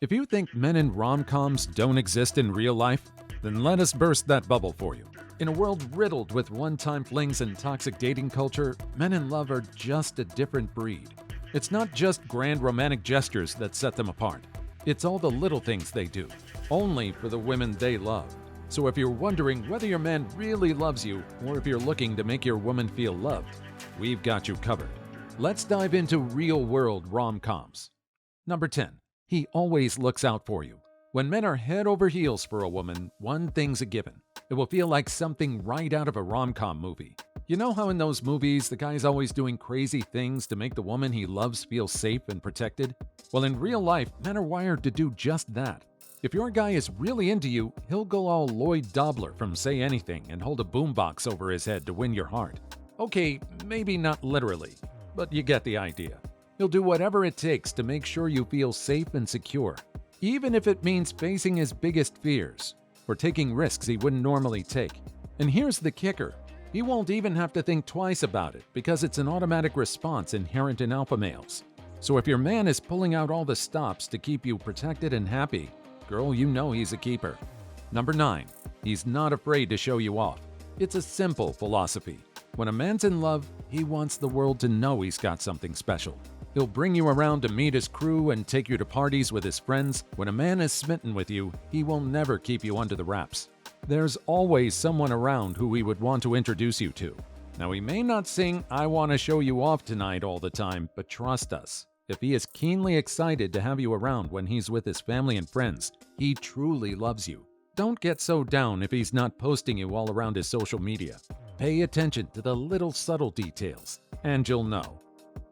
If you think men in rom-coms don't exist in real life, then let us burst that bubble for you. In a world riddled with one-time flings and toxic dating culture, men in love are just a different breed. It's not just grand romantic gestures that set them apart. It's all the little things they do, only for the women they love. So if you're wondering whether your man really loves you or if you're looking to make your woman feel loved, we've got you covered. Let's dive into real-world rom-coms. Number 10. He always looks out for you. When men are head over heels for a woman, one thing's a given. It will feel like something right out of a rom-com movie. You know how in those movies, the guy's always doing crazy things to make the woman he loves feel safe and protected? Well, in real life, men are wired to do just that. If your guy is really into you, he'll go all Lloyd Dobler from Say Anything and hold a boombox over his head to win your heart. Okay, maybe not literally, but you get the idea. He'll do whatever it takes to make sure you feel safe and secure, even if it means facing his biggest fears or taking risks he wouldn't normally take. And here's the kicker. He won't even have to think twice about it because it's an automatic response inherent in alpha males. So if your man is pulling out all the stops to keep you protected and happy, girl, you know he's a keeper. Number 9. He's not afraid to show you off. It's a simple philosophy. When a man's in love, he wants the world to know he's got something special. He'll bring you around to meet his crew and take you to parties with his friends. When a man is smitten with you, he will never keep you under the wraps. There's always someone around who he would want to introduce you to. Now, he may not sing "I want to show you off tonight" all the time, but trust us, if he is keenly excited to have you around when he's with his family and friends, he truly loves you. Don't get so down if he's not posting you all around his social media. Pay attention to the little subtle details, and you'll know.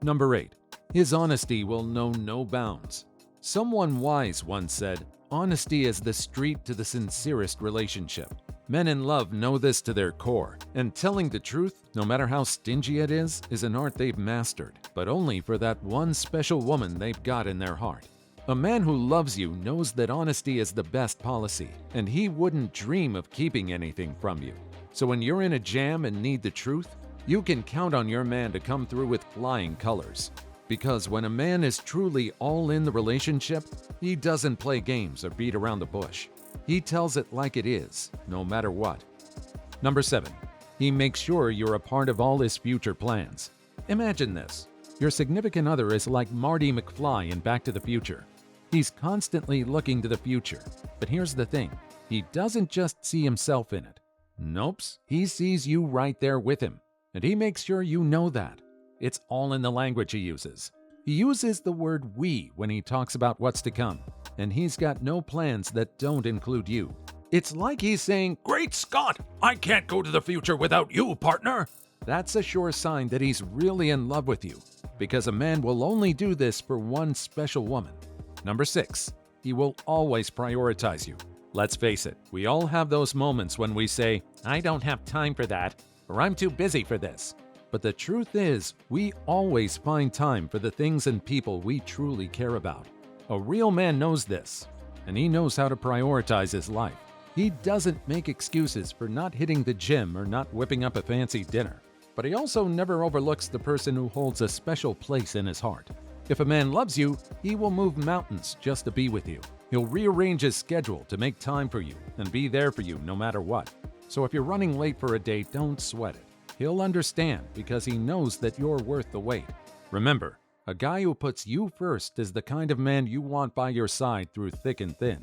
Number 8. His honesty will know no bounds. Someone wise once said, "Honesty is the street to the sincerest relationship." Men in love know this to their core, and telling the truth, no matter how stingy it is an art they've mastered, but only for that one special woman they've got in their heart. A man who loves you knows that honesty is the best policy, and he wouldn't dream of keeping anything from you. So when you're in a jam and need the truth, you can count on your man to come through with flying colors. Because when a man is truly all in the relationship, he doesn't play games or beat around the bush. He tells it like it is, no matter what. Number 7. He makes sure you're a part of all his future plans. Imagine this. Your significant other is like Marty McFly in Back to the Future. He's constantly looking to the future. But here's the thing. He doesn't just see himself in it. Nope, he sees you right there with him. And he makes sure you know that. It's all in the language he uses. He uses the word "we" when he talks about what's to come, and he's got no plans that don't include you. It's like he's saying, "Great Scott, I can't go to the future without you, partner." That's a sure sign that he's really in love with you, because a man will only do this for one special woman. Number 6. He will always prioritize you. Let's face it, we all have those moments when we say, "I don't have time for that," or "I'm too busy for this." But the truth is, we always find time for the things and people we truly care about. A real man knows this, and he knows how to prioritize his life. He doesn't make excuses for not hitting the gym or not whipping up a fancy dinner. But he also never overlooks the person who holds a special place in his heart. If a man loves you, he will move mountains just to be with you. He'll rearrange his schedule to make time for you and be there for you no matter what. So if you're running late for a date, don't sweat it. He'll understand because he knows that you're worth the wait. Remember, a guy who puts you first is the kind of man you want by your side through thick and thin.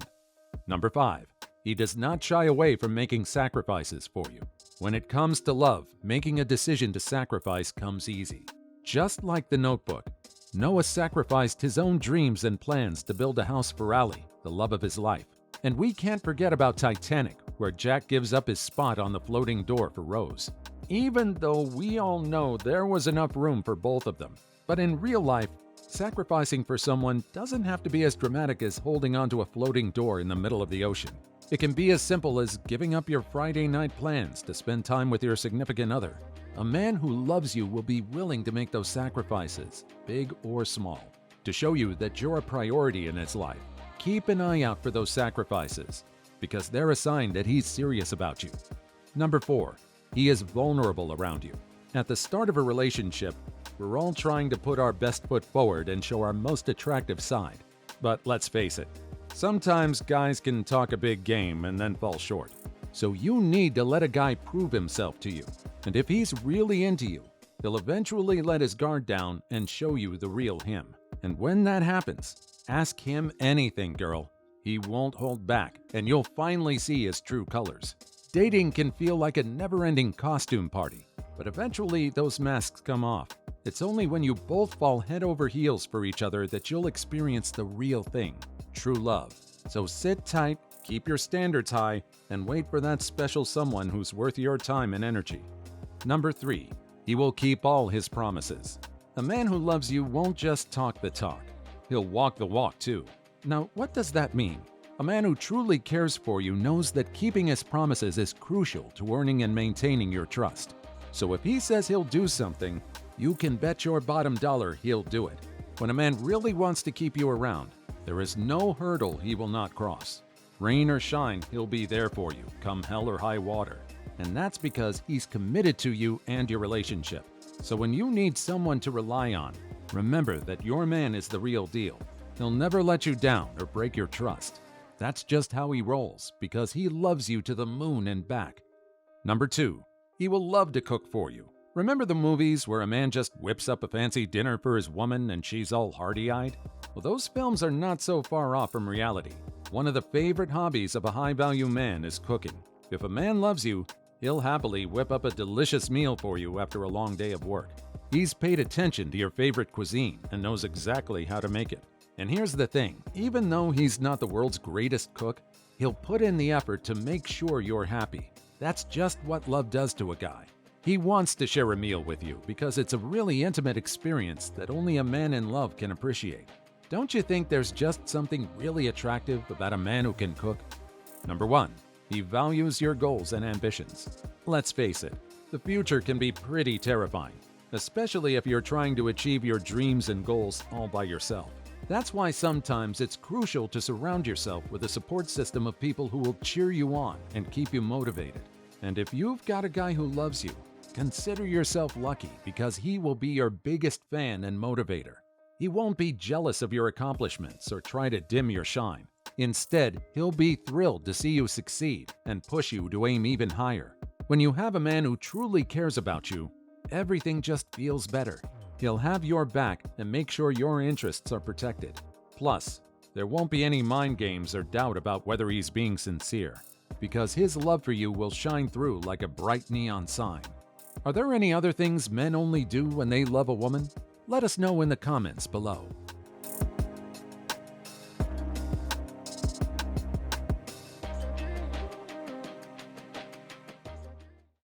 Number 5. He does not shy away from making sacrifices for you. When it comes to love, making a decision to sacrifice comes easy. Just like The Notebook, Noah sacrificed his own dreams and plans to build a house for Allie, the love of his life. And we can't forget about Titanic, where Jack gives up his spot on the floating door for Rose. Even though we all know there was enough room for both of them. But in real life, sacrificing for someone doesn't have to be as dramatic as holding onto a floating door in the middle of the ocean. It can be as simple as giving up your Friday night plans to spend time with your significant other. A man who loves you will be willing to make those sacrifices, big or small, to show you that you're a priority in his life. Keep an eye out for those sacrifices, because they're a sign that he's serious about you. Number 4. He is vulnerable around you. At the start of a relationship, we're all trying to put our best foot forward and show our most attractive side. But let's face it, Sometimes guys can talk a big game and then fall short. So you need to let a guy prove himself to you. And if he's really into you, he'll eventually let his guard down and show you the real him. And when that happens, ask him anything, girl. He won't hold back, and you'll finally see his true colors. Dating can feel like a never-ending costume party, but eventually those masks come off. It's only when you both fall head over heels for each other that you'll experience the real thing, true love. So sit tight, keep your standards high, and wait for that special someone who's worth your time and energy. Number 3. He will keep all his promises. A man who loves you won't just talk the talk. He'll walk the walk too. Now, what does that mean? A man who truly cares for you knows that keeping his promises is crucial to earning and maintaining your trust. So if he says he'll do something, you can bet your bottom dollar he'll do it. When a man really wants to keep you around, there is no hurdle he will not cross. Rain or shine, he'll be there for you, come hell or high water. And that's because he's committed to you and your relationship. So when you need someone to rely on, remember that your man is the real deal. He'll never let you down or break your trust. That's just how he rolls, because he loves you to the moon and back. Number 2. He will love to cook for you. Remember the movies where a man just whips up a fancy dinner for his woman and she's all hearty-eyed? Well, those films are not so far off from reality. One of the favorite hobbies of a high-value man is cooking. If a man loves you, he'll happily whip up a delicious meal for you after a long day of work. He's paid attention to your favorite cuisine and knows exactly how to make it. And here's the thing, even though he's not the world's greatest cook, he'll put in the effort to make sure you're happy. That's just what love does to a guy. He wants to share a meal with you because it's a really intimate experience that only a man in love can appreciate. Don't you think there's just something really attractive about a man who can cook? Number 1. He values your goals and ambitions. Let's face it, the future can be pretty terrifying, especially if you're trying to achieve your dreams and goals all by yourself. That's why sometimes it's crucial to surround yourself with a support system of people who will cheer you on and keep you motivated. And if you've got a guy who loves you, consider yourself lucky because he will be your biggest fan and motivator. He won't be jealous of your accomplishments or try to dim your shine. Instead, he'll be thrilled to see you succeed and push you to aim even higher. When you have a man who truly cares about you, everything just feels better. He'll have your back and make sure your interests are protected. Plus, there won't be any mind games or doubt about whether he's being sincere, because his love for you will shine through like a bright neon sign. Are there any other things men only do when they love a woman? Let us know in the comments below.